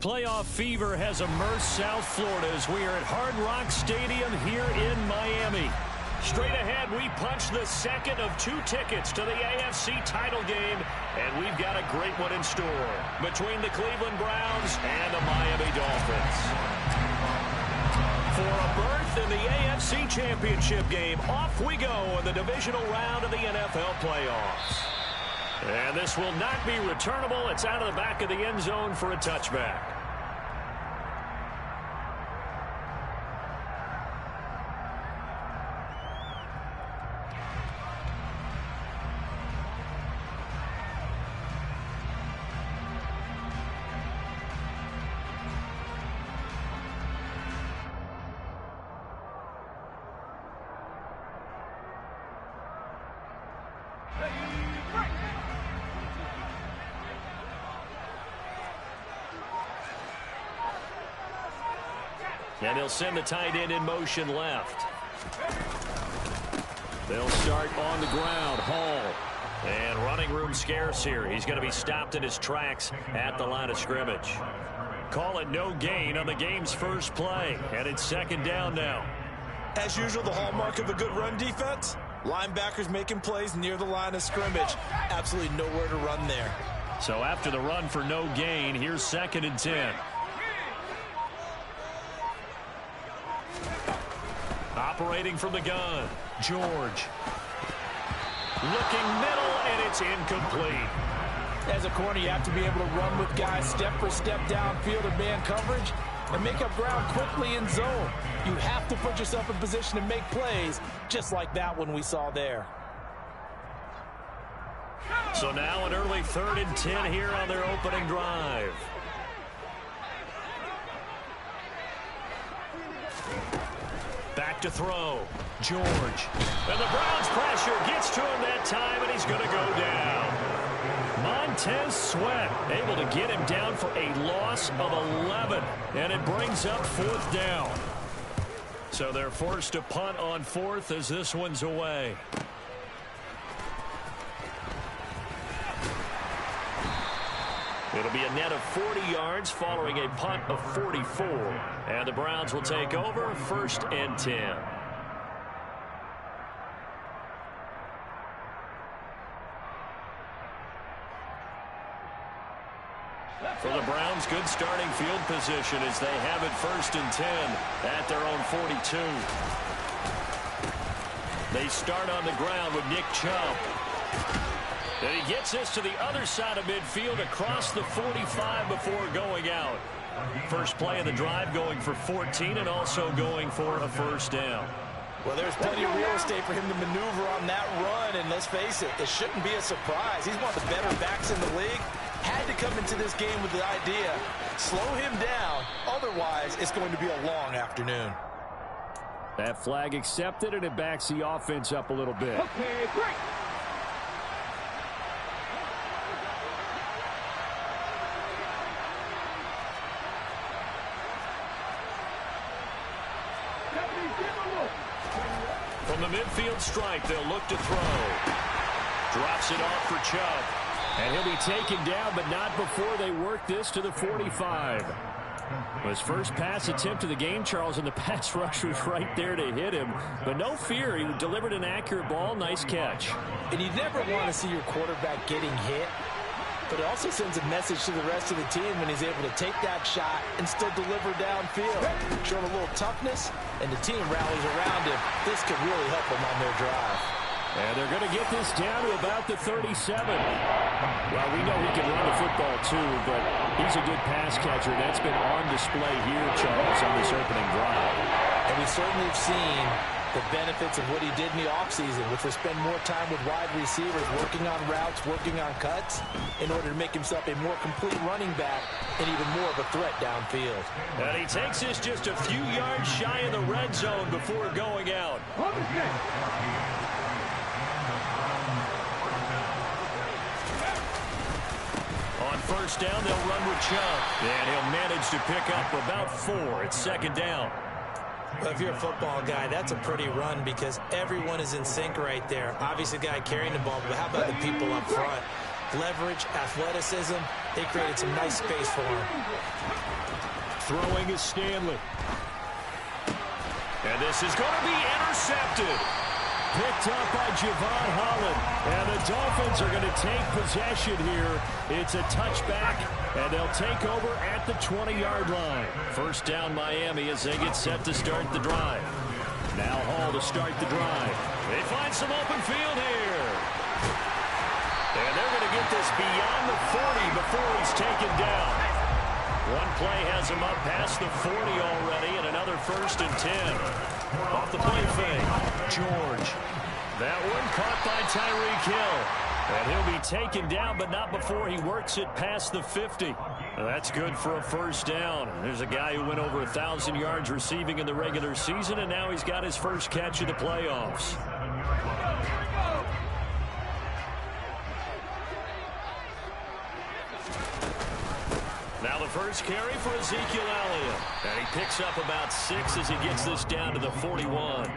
Playoff fever has immersed South Florida as we are at Hard Rock Stadium here in Miami. Straight ahead, we punch the second of 2 tickets to the AFC title game, and we've got a great one in store between the Cleveland Browns and the Miami Dolphins. For a berth in the AFC Championship game, off we go in the divisional round of the NFL playoffs. And this will not be returnable. It's out of the back of the end zone for a touchback. And they'll send the tight end in motion left. They'll start on the ground. Hall. And running room scarce here. He's going to be stopped in his tracks at the line of scrimmage. Call it no gain on the game's first play. And it's second down now. As usual, the hallmark of a good run defense, linebackers making plays near the line of scrimmage. Absolutely nowhere to run there. So after the run for no gain, here's 2nd and 10. Operating from the gun, George. Looking middle, and it's incomplete. As a corner, you have to be able to run with guys step for step downfield in man coverage and make up ground quickly in zone. You have to put yourself in position to make plays, just like that one we saw there. So now an early 3rd and 10 here on their opening drive. Back to throw. George. And the Browns pressure gets to him that time, and he's going to go down. Montez Sweat able to get him down for a loss of 11, and it brings up 4th down. So they're forced to punt on 4th as this one's away. It'll be a net of 40 yards following a punt of 44. And the Browns will take over 1st and 10. For the Browns, good starting field position as they have it 1st and 10 at their own 42. They start on the ground with Nick Chubb. And he gets this to the other side of midfield across the 45 before going out. First play of the drive going for 14 and also going for a 1st down. Well, there's plenty of real estate for him to maneuver on that run, and let's face it, it shouldn't be a surprise. He's one of the better backs in the league. Had to come into this game with the idea, slow him down, otherwise it's going to be a long afternoon. That flag accepted, and it backs the offense up a little bit. Okay, great. From the midfield stripe, they'll look to throw. Drops it off for Chubb. And he'll be taken down, but not before they work this to the 45. His first pass attempt of the game, Charles, and the pass rush was right there to hit him. But no fear, he delivered an accurate ball. Nice catch. And you never want to see your quarterback getting hit. But it also sends a message to the rest of the team when he's able to take that shot and still deliver downfield. Showing a little toughness, and the team rallies around him. This could really help them on their drive. And they're going to get this down to about the 37. Well, we know he can run the football too, but he's a good pass catcher. That's been on display here, Charles, on this opening drive. And we certainly have seen the benefits of what he did in the offseason, which was spend more time with wide receivers, working on routes, working on cuts, in order to make himself a more complete running back and even more of a threat downfield. And he takes this just a few yards shy of the red zone before going out. On 1st down, they'll run with Chubb. And he'll manage to pick up about 4. It's 2nd down. Well, if you're a football guy, that's a pretty run because everyone is in sync right there. Obviously, the guy carrying the ball, but how about the people up front? leverage, athleticism. They created some nice space for him. Throwing is Stanley. And this is going to be intercepted. Picked up by Javon Holland. And the Dolphins are going to take possession here. It's a touchback, and they'll take over at the 20-yard line. First down Miami as they get set to start the drive. Now Hall to start the drive. They find some open field here. And they're going to get this beyond the 40 before he's taken down. One play has him up past the 40 already, and another 1st and 10. Off the play fake, George. That one caught by Tyreek Hill. And he'll be taken down, but not before he works it past the 50. That's good for a first down. There's a guy who went over 1,000 yards receiving in the regular season, and now he's got his first catch of the playoffs. Now the first carry for Ezekiel Elliott. And he picks up about 6 as he gets this down to the 41.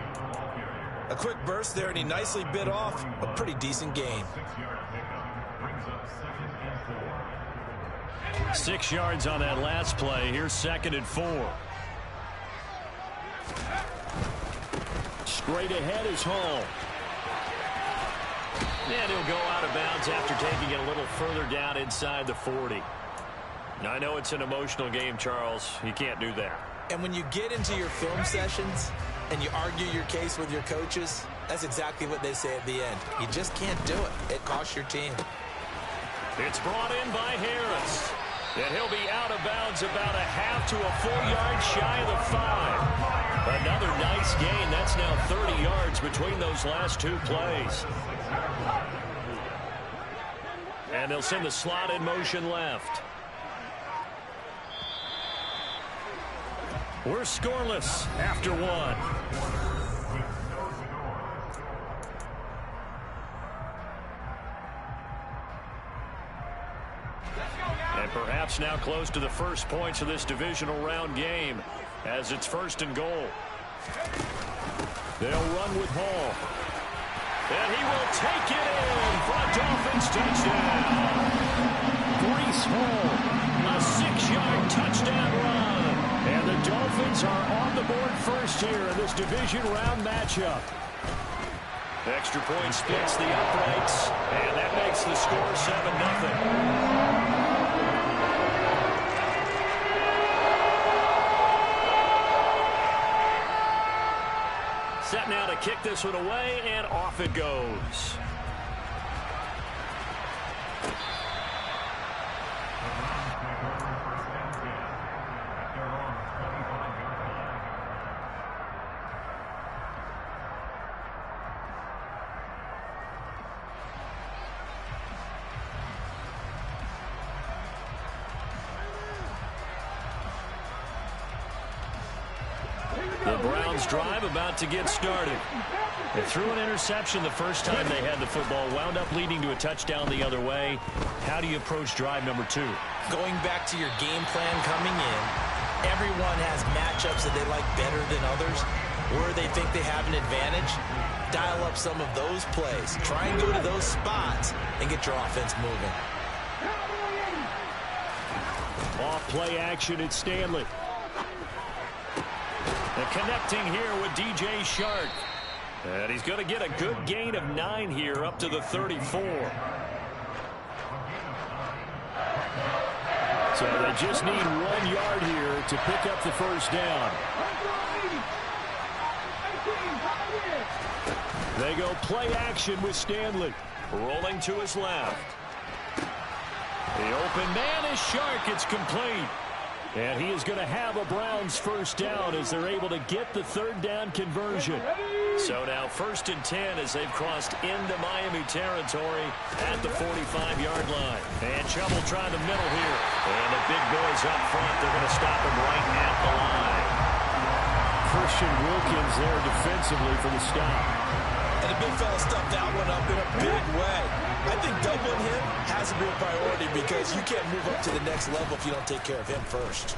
A quick burst there, and he nicely bit off a pretty decent gain. 6 yards on that last play. Here's 2nd and 4. Straight ahead is Hall. And he'll go out of bounds after taking it a little further down inside the 40. Now, I know it's an emotional game, Charles. You can't do that. And when you get into your film sessions and you argue your case with your coaches, that's exactly what they say at the end. You just can't do it. It costs your team. It's brought in by Harris. And he'll be out of bounds about a half to a full yard shy of the 5. Another nice gain. That's now 30 yards between those last 2 plays. And they'll send the slot in motion left. We're scoreless after 1. And perhaps now close to the first points of this divisional round game as it's 1st and goal. They'll run with Hall. And he will take it in for a Dolphins touchdown. Breece Hall, a 6-yard touchdown run. And the Dolphins are on the board first here in this division round matchup. The extra point splits the uprights, and that makes the score 7-0. Set now to kick this one away, and off it goes. The Browns drive about to get started. They threw an interception the first time they had the football, wound up leading to a touchdown the other way. How do you approach drive number 2? Going back to your game plan coming in, everyone has matchups that they like better than others. Where they think they have an advantage, dial up some of those plays. Try and go to those spots and get your offense moving. Off play action at Stanley. And connecting here with DJ Chark. And he's going to get a good gain of 9 here up to the 34. So they just need 1 yard here to pick up the first down. They go play action with Stanley. Rolling to his left. The open man is Chark. It's complete. And he is going to have a Browns first down as they're able to get the 3rd down conversion. So now 1st and 10 as they've crossed into Miami territory at the 45-yard line. And Chubb will try the middle here. And the big boys up front, they're going to stop him right at the line. Christian Wilkins there defensively for the stop. And the big fella stuffed that one up in a big way. I think doubling him has to be a priority because you can't move up to the next level if you don't take care of him first.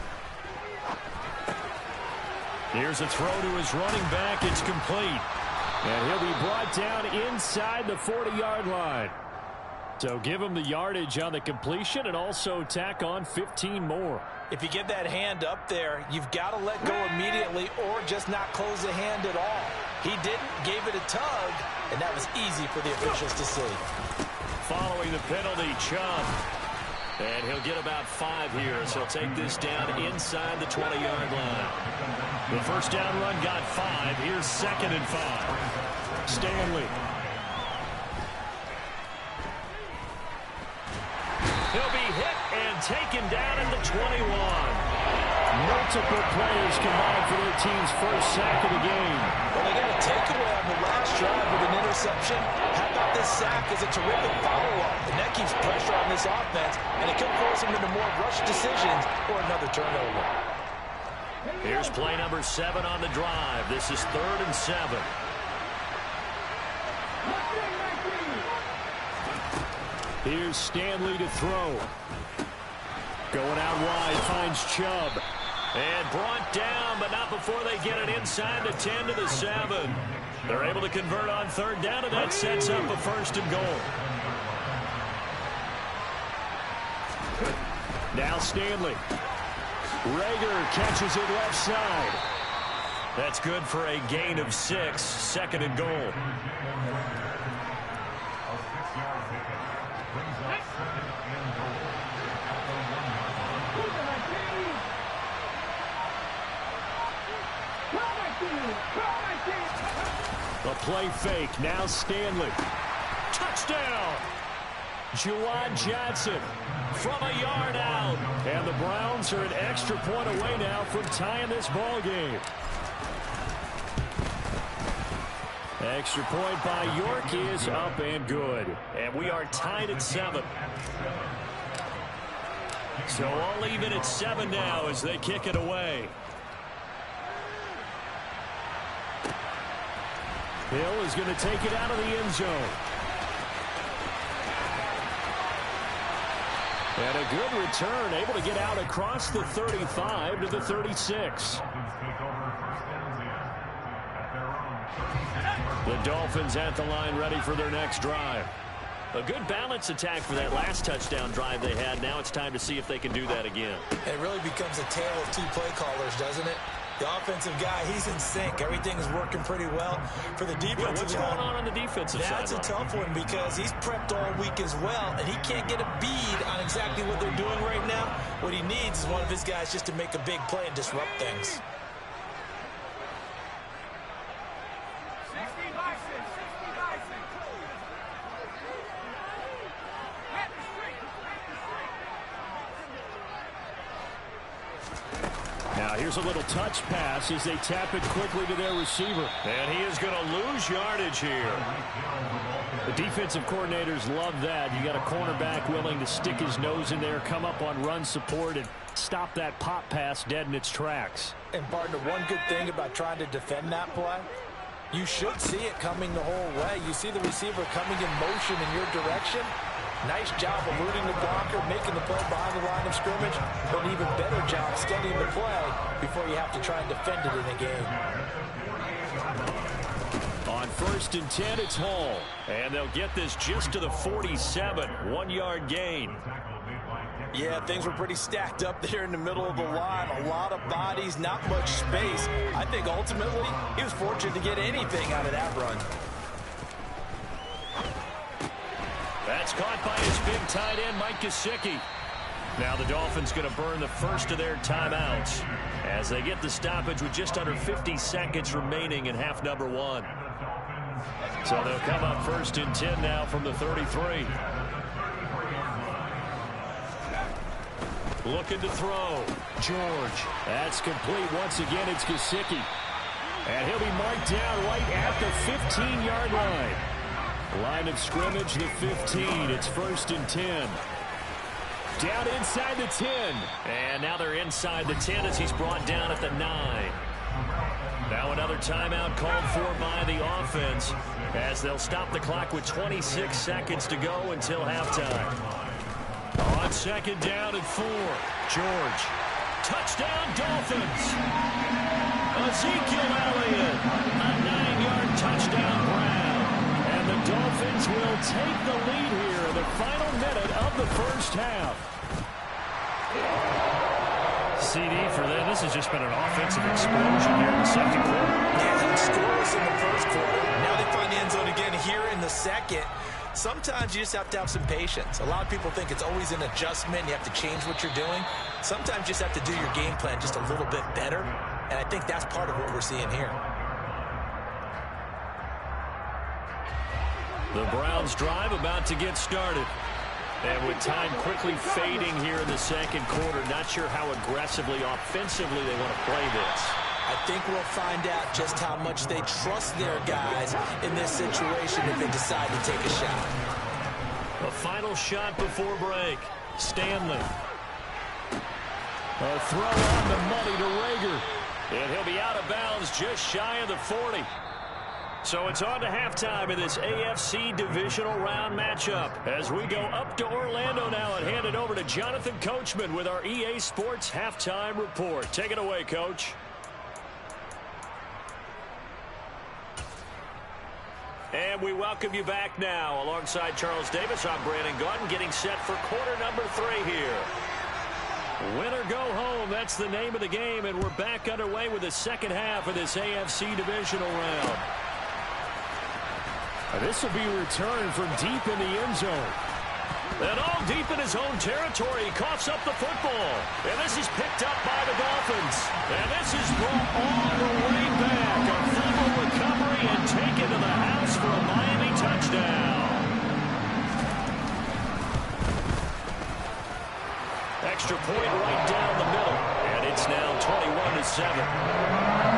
Here's a throw to his running back. It's complete. And he'll be brought down inside the 40-yard line. So give him the yardage on the completion and also tack on 15 more. If you get that hand up there, you've got to let go immediately or just not close the hand at all. He didn't, gave it a tug, and that was easy for the officials to see. Following the penalty, Chubb. And he'll get about 5 here, so he'll take this down inside the 20-yard line. The first down run got 5. Here's 2nd and 5. Stanley. He'll be hit and taken down at the 21. Multiple players combined for their team's first sack of the game. Well, they got a takeaway on the last drive with an interception. How about this sack as a terrific follow-up? And that keeps pressure on this offense, and it could force them into more rush decisions or another turnover. Here's play number 7 on the drive. This is 3rd and 7. Here's Stanley to throw. Going out wide, finds Chubb. And brought down, but not before they get it inside the 10 to the 7. They're able to convert on 3rd down, and that sets up a 1st and goal. Now Stanley. Rager catches it left side. That's good for a gain of 6, 2nd and goal. A play fake. Now Stanley. Touchdown! Juwan Johnson from a yard out. And the Browns are an extra point away now from tying this ball game. Extra point by York is up and good. And we are tied at 7. So all even at 7 now as they kick it away. Hill is going to take it out of the end zone. And a good return, able to get out across the 35 to the 36. The Dolphins at the line ready for their next drive. A good balance attack for that last touchdown drive they had. Now it's time to see if they can do that again. It really becomes a tale of 2 play callers, doesn't it? The offensive guy, he's in sync. Everything is working pretty well. For the defensive what's going on the defensive side? That's a tough one because he's prepped all week as well, and he can't get a bead on exactly what they're doing right now. What he needs is one of his guys just to make a big play and disrupt things. Now here's a little touch pass as they tap it quickly to their receiver. And he is going to lose yardage here. The defensive coordinators love that. You got a cornerback willing to stick his nose in there, come up on run support, and stop that pop pass dead in its tracks. And partner, one good thing about trying to defend that play, you should see it coming the whole way. You see the receiver coming in motion in your direction. Nice job eluding the blocker, making the play behind the line of scrimmage, but an even better job studying the play before you have to try and defend it in a game. On 1st and 10, it's Hall. And they'll get this just to the 47, 1-yard gain. Yeah, things were pretty stacked up there in the middle of the line. A lot of bodies, not much space. I think ultimately he was fortunate to get anything out of that run. That's caught by his big tight end, Mike Gesicki. Now the Dolphins going to burn the first of their timeouts as they get the stoppage with just under 50 seconds remaining in half number 1. So they'll come up 1st and 10 now from the 33. Looking to throw. George. That's complete. Once again, it's Gesicki. And he'll be marked down right at the 15-yard line. Line of scrimmage, the 15. It's 1st and 10. Down inside the 10. And now they're inside the 10 as he's brought down at the 9. Now another timeout called for by the offense as they'll stop the clock with 26 seconds to go until halftime. On 2nd down and 4. George. Touchdown, Dolphins. Ezekiel Elliott. A 9-yard touchdown grab. And the Dolphins will take the lead here in the final minute of the first half. CD for them. This has just been an offensive explosion here in the second quarter. Yeah, scoreless in the first quarter. Now they find the end zone again here in the second. Sometimes you just have to have some patience. A lot of people think it's always an adjustment. You have to change what you're doing. Sometimes you just have to do your game plan just a little bit better. And I think that's part of what we're seeing here. The Browns drive about to get started. And with time quickly fading here in the second quarter, not sure how aggressively, offensively they want to play this. I think we'll find out just how much they trust their guys in this situation if they decide to take a shot. A final shot before break. Stanley. A throw on the money to Rager. And he'll be out of bounds just shy of the 40. So it's on to halftime in this AFC divisional round matchup as we go up to Orlando now and hand it over to Jonathan Coachman with our EA Sports halftime report. Take it away, Coach. And we welcome you back now. Alongside Charles Davis, I'm Brandon Gaudin getting set for quarter number 3 here. Win or go home, that's the name of the game, and we're back underway with the second half of this AFC divisional round. This will be returned from deep in the end zone. And all deep in his own territory, he coughs up the football. And this is picked up by the Dolphins. And this is brought all the way back. A fumble recovery and taken to the house for a Miami touchdown. Extra point right down the middle. And it's now 21-7.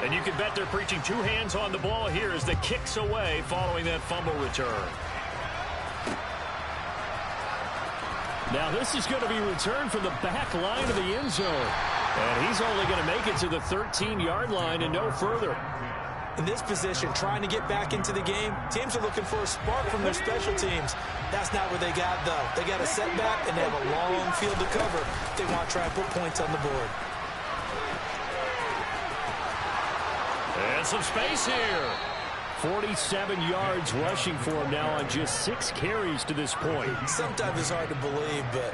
And you can bet they're preaching 2 hands on the ball here as the kick's away following that fumble return. Now this is going to be returned from the back line of the end zone. And he's only going to make it to the 13-yard line and no further. In this position, trying to get back into the game, teams are looking for a spark from their special teams. That's not what they got, though. They got a setback, and they have a long field to cover. They want to try and put points on the board. And some space here. 47 yards rushing for him now on just 6 carries to this point. Sometimes it's hard to believe, but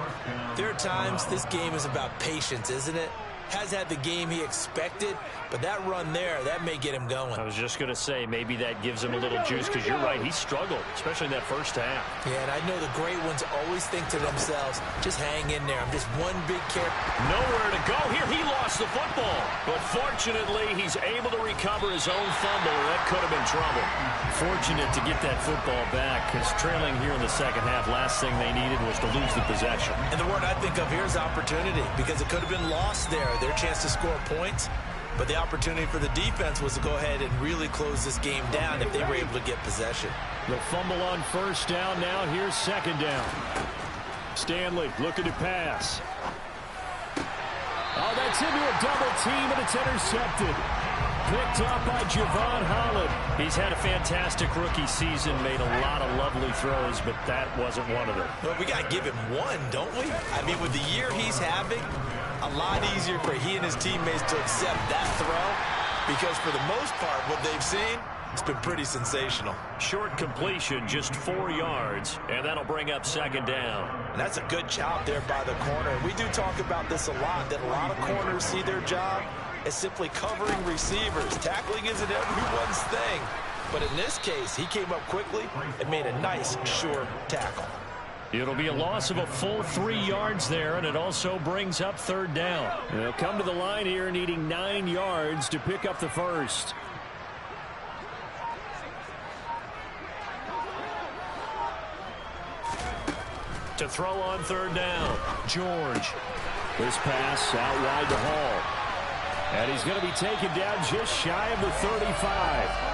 there are times this game is about patience, isn't it? Has had the game he expected, but that run there, that may get him going. I was just going to say, maybe that gives him a little juice, because you're right, he struggled, especially in that first half. Yeah, and I know the great ones always think to themselves, just hang in there. I'm just one big carry. Nowhere to go here. He lost the football, but fortunately, he's able to recover his own fumble, or that could have been trouble. Fortunate to get that football back, because trailing here in the second half, last thing they needed was to lose the possession. And the word I think of here is opportunity, because it could have been lost there. Their chance to score points, but the opportunity for the defense was to go ahead and really close this game down if they were able to get possession. The fumble on first down. Now here's second down. Stanley looking to pass. Oh, that's into a double team, and it's intercepted. Picked up by Javon Holland. He's had a fantastic rookie season, made a lot of lovely throws, but that wasn't one of them. Well, we got to give him one, don't we? I mean, with the year he's having, a lot easier for he and his teammates to accept that throw, because for the most part, what they've seen, it's been pretty sensational. Short completion, just 4 yards, and that'll bring up second down. And that's a good job there by the corner. We do talk about this a lot, that a lot of corners see their job as simply covering receivers. Tackling isn't everyone's thing. But in this case, he came up quickly and made a nice, sure tackle. It'll be a loss of a full 3 yards there, and it also brings up third down. They'll come to the line here needing 9 yards to pick up the first. To throw on third down, George. This pass out wide to Hall. And he's going to be taken down just shy of the 35.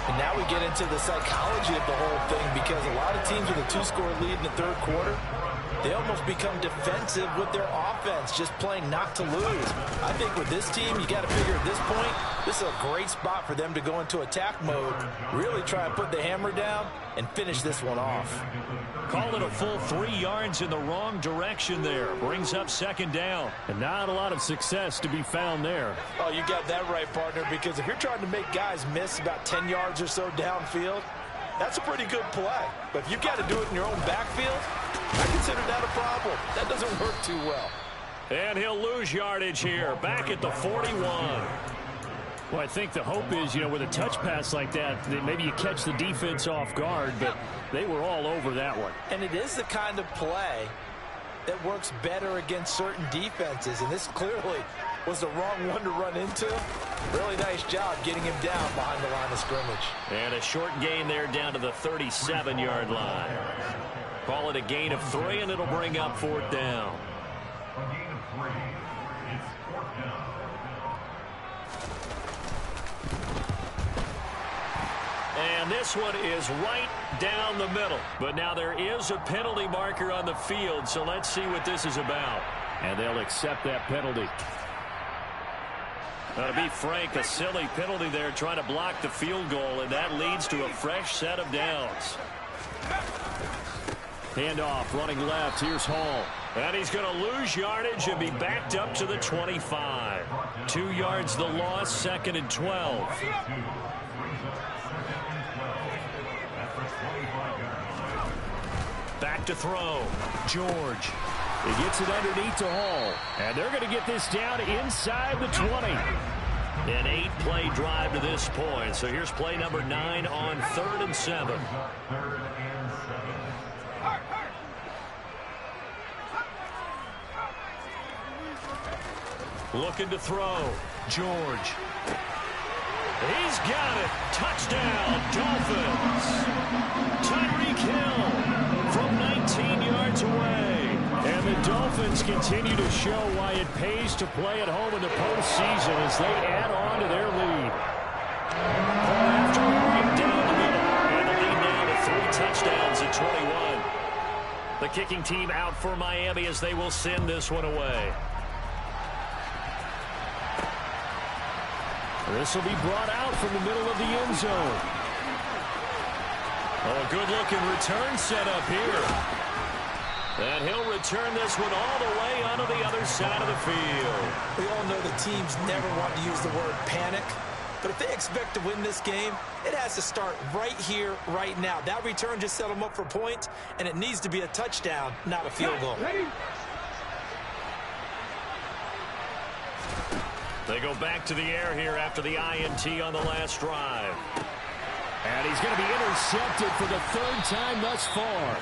And now we get into the psychology of the whole thing, because a lot of teams with a 2-score lead in the third quarter, they almost become defensive with their offense, just playing not to lose. I think with this team, you got to figure at this point, This is a great spot for them to go into attack mode, really try and put the hammer down and finish this one off. Call it a full 3 yards in the wrong direction there. Brings up second down. And not a lot of success to be found there. Oh, you got that right, partner, because if you're trying to make guys miss about 10 yards or so downfield, that's a pretty good play. But if you've got to do it in your own backfield, I consider that a problem. That doesn't work too well. And he'll lose yardage here, back at the 41. Well, I think the hope is, with a touch pass like that, that maybe you catch the defense off guard, but they were all over that one. And it is the kind of play that works better against certain defenses, and this clearly was the wrong one to run into. Really nice job getting him down behind the line of scrimmage. And a short gain there down to the 37-yard line. Call it a gain of 3, and it'll bring up 4th down. A gain of 3. It's 4th down. And this one is right down the middle. But now there is a penalty marker on the field, so let's see what this is about. And they'll accept that penalty. Now, to be frank, a silly penalty there trying to block the field goal, and that leads to a fresh set of downs. Handoff, running left. Here's Hall. And he's going to lose yardage and be backed up to the 25. 2 yards the loss, 2nd and 12. Back to throw. George. He gets it underneath to Hall. And they're going to get this down inside the 20. An 8-play drive to this point. So here's play number 9 on 3rd and 7. Looking to throw. George. He's got it. Touchdown, Dolphins. Tyreek Hill from 19 yards away. And the Dolphins continue to show why it pays to play at home in the postseason as they add on to their lead. After right down the middle. And the lead now to 3 touchdowns at 21. The kicking team out for Miami as they will send this one away. This will be brought out from the middle of the end zone. Oh, a good-looking return set up here. And he'll return this one all the way onto the other side of the field. We all know the teams never want to use the word panic, but if they expect to win this game, it has to start right here, right now. That return just set them up for points, and it needs to be a touchdown, not a field goal. They go back to the air here after the INT on the last drive. And he's going to be intercepted for the 3rd time thus far.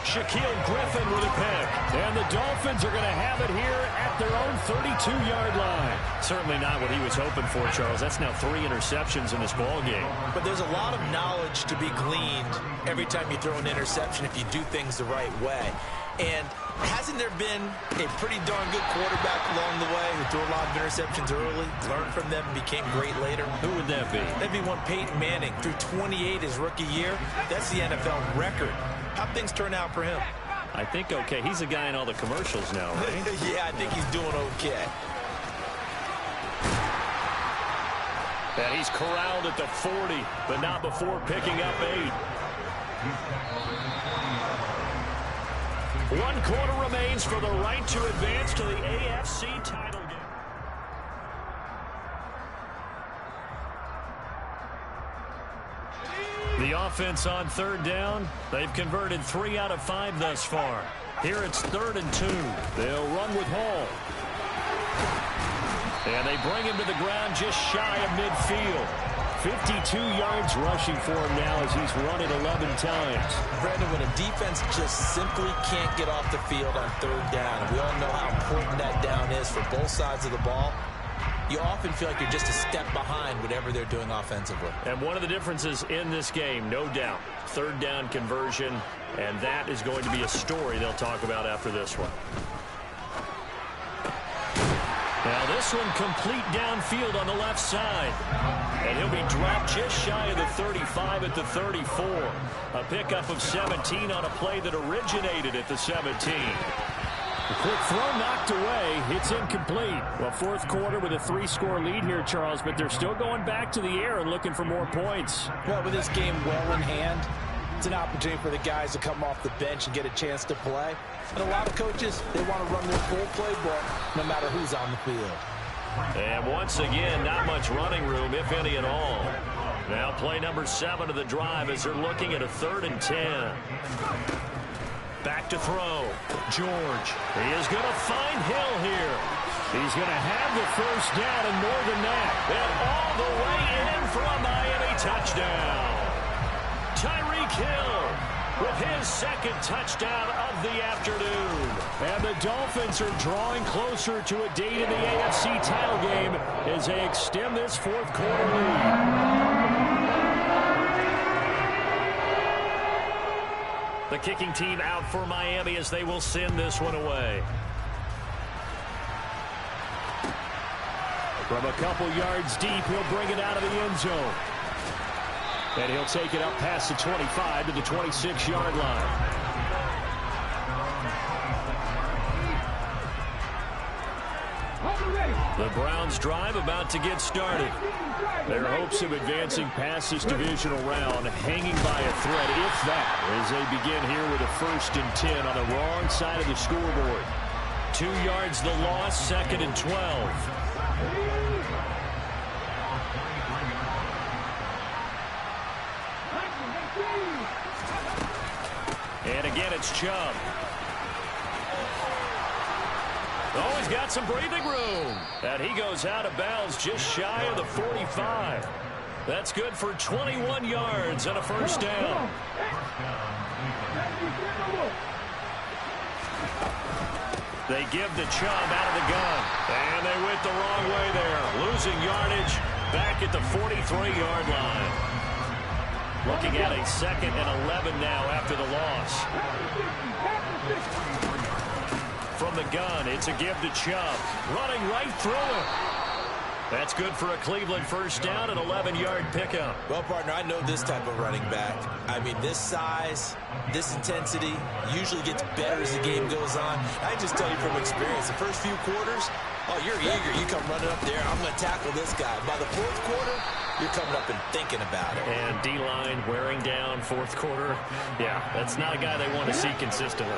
Shaquille Griffin with a pick. And the Dolphins are going to have it here at their own 32-yard line. Certainly not what he was hoping for, Charles. That's now 3 interceptions in this ball game. But there's a lot of knowledge to be gleaned every time you throw an interception if you do things the right way. And hasn't there been a pretty darn good quarterback along the way who threw a lot of interceptions early, learned from them, and became great later? Who would that be? That'd be one Peyton Manning. Threw 28 his rookie year. That's the NFL record. How'd things turn out for him? I think okay. He's a guy in all the commercials now, right? Yeah, I think he's doing okay. And he's corralled at the 40, but not before picking up 8. 1 quarter remains for the right to advance to the AFC title game. The offense on 3rd down. They've converted 3 out of 5 thus far. Here it's 3rd and 2. They'll run with Hall. And they bring him to the ground just shy of midfield. 52 yards rushing for him now as he's run it 11 times. Brandon, when a defense just simply can't get off the field on 3rd down, and we all know how important that down is for both sides of the ball, you often feel like you're just a step behind whatever they're doing offensively. And one of the differences in this game, no doubt, 3rd down conversion, and that is going to be a story they'll talk about after this one. Now this one complete downfield on the left side. And he'll be dropped just shy of the 35 at the 34. A pickup of 17 on a play that originated at the 17. Quick throw knocked away. It's incomplete. Well, fourth quarter with a 3-score lead here, Charles, but they're still going back to the air and looking for more points. Well, with this game well in hand, it's an opportunity for the guys to come off the bench and get a chance to play. And a lot of coaches, they want to run their full playbook no matter who's on the field. And once again, not much running room, if any at all. Now play number 7 of the drive as they're looking at a 3rd and 10. Back to throw. George. He is going to find Hill here. He's going to have the first down and more than that. And all the way in for a Miami touchdown. Tyreek Hill with his 2nd touchdown of the afternoon. And the Dolphins are drawing closer to a date in the AFC title game as they extend this 4th quarter lead. The kicking team out for Miami as they will send this one away. From a couple yards deep, he'll bring it out of the end zone. And he'll take it up past the 25 to the 26-yard line. The Browns drive about to get started. Their hopes of advancing past this divisional round hanging by a thread, if that, as they begin here with a 1st and 10 on the wrong side of the scoreboard. 2 yards the loss, 2nd and 12. And again, it's Chubb. Oh, he's got some breathing room. And he goes out of bounds just shy of the 45. That's good for 21 yards and a 1st down. They give the Chubb out of the gun. And they went the wrong way there. Losing yardage back at the 43-yard line. Looking at a 2nd and 11 now after the loss. From the gun, it's a give to Chubb. Running right through it. That's good for a Cleveland 1st down and 11-yard pickup. Well, partner, I know this type of running back. I mean, this size, this intensity usually gets better as the game goes on. I just tell you from experience, the first few quarters, oh, you're eager. You come running up there, I'm going to tackle this guy. By the 4th quarter, you're coming up and thinking about it. And D-line wearing down 4th quarter. Yeah, that's not a guy they want to see consistently.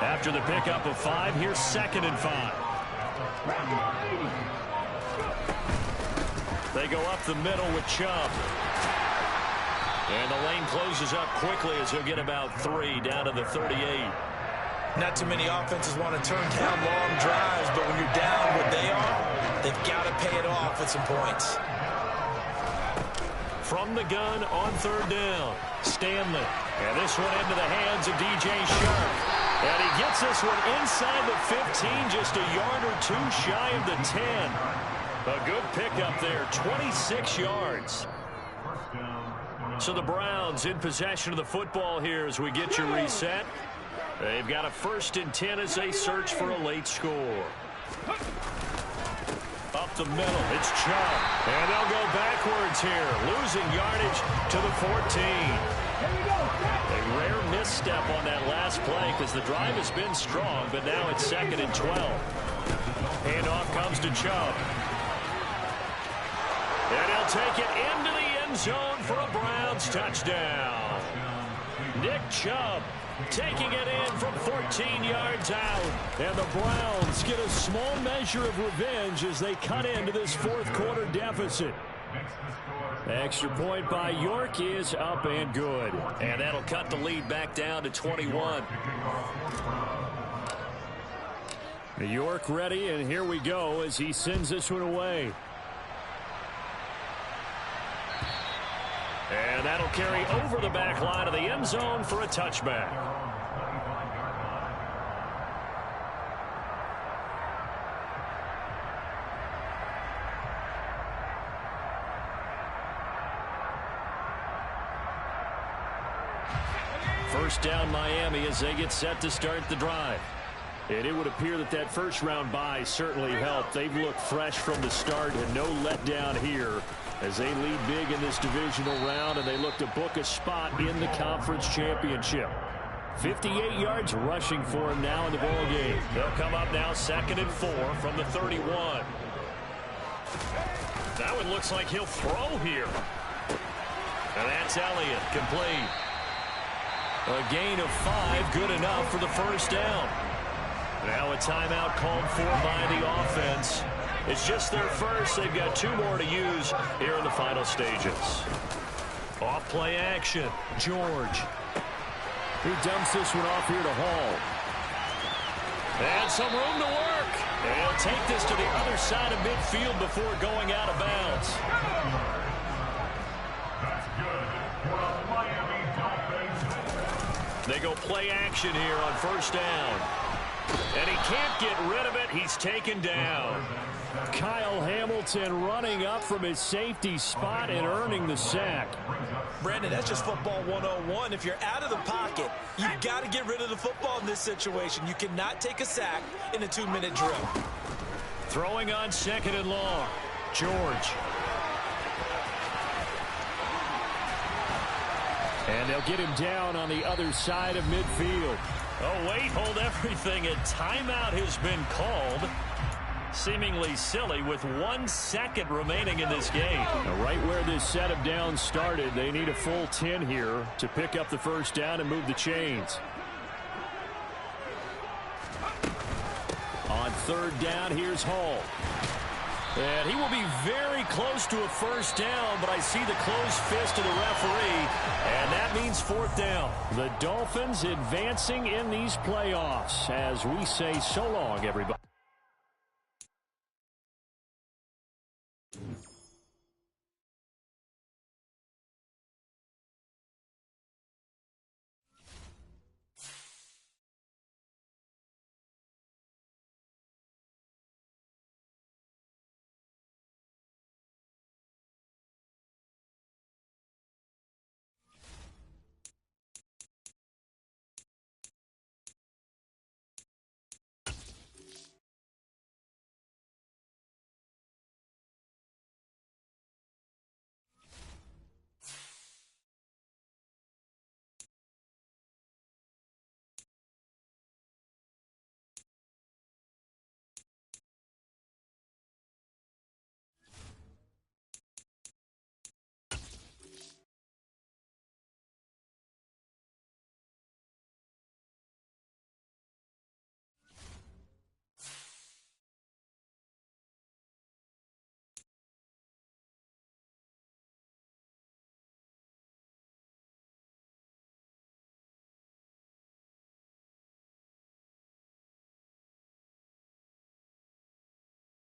After the pickup of 5, here's 2nd and 5. They go up the middle with Chubb. And the lane closes up quickly as he'll get about 3 down to the 38. Not too many offenses want to turn down long drives, but when you're down what they are, they've got to pay it off with some points. From the gun on 3rd down, Stanley. And this one into the hands of DJ Shark. And he gets this one inside the 15, just a yard or 2 shy of the 10. A good pickup there, 26 yards. So the Browns in possession of the football here as we get you reset. They've got a 1st and 10 as they search for a late score. Up the middle, it's Chubb. And they'll go backwards here, losing yardage to the 14. A rare misstep on that last play because the drive has been strong, but now it's 2nd and 12. Handoff comes to Chubb. And he'll take it into the end zone for a Browns touchdown. Nick Chubb taking it in from 14 yards out. And the Browns get a small measure of revenge as they cut into this 4th quarter deficit. Extra point by York is up and good. And that'll cut the lead back down to 21. York ready, and here we go as he sends this one away. And that'll carry over the back line of the end zone for a touchback. First down Miami as they get set to start the drive. And it would appear that that first-round bye certainly helped. They've looked fresh from the start and no letdown here as they lead big in this divisional round, and they look to book a spot in the conference championship. 58 yards rushing for him now in the ball game. They'll come up now 2nd and 4 from the 31. That one looks like he'll throw here. And that's Elliott, complete. A gain of 5, good enough for the first down. Now a timeout called for by the offense. It's just their first. They've got 2 more to use here in the final stages. Off play action. George. He dumps this one off here to Hall. And some room to work. And he'll take this to the other side of midfield before going out of bounds. That's good for the Miami Dolphins. They go play action here on first down. And he can't get rid of it. He's taken down. Kyle Hamilton running up from his safety spot and earning the sack. Brandon, that's just football 101. If you're out of the pocket, you've got to get rid of the football in this situation. You cannot take a sack in a 2-minute drill. Throwing on 2nd and long. George. And they'll get him down on the other side of midfield. Oh, wait, hold everything. A timeout has been called. Seemingly silly with 1 second remaining in this game. Now, right where this set of downs started, they need a full 10 here to pick up the first down and move the chains. On 3rd down, here's Hall. And he will be very close to a first down, but I see the closed fist of the referee, and that means 4th down. The Dolphins advancing in these playoffs as we say so long, everybody.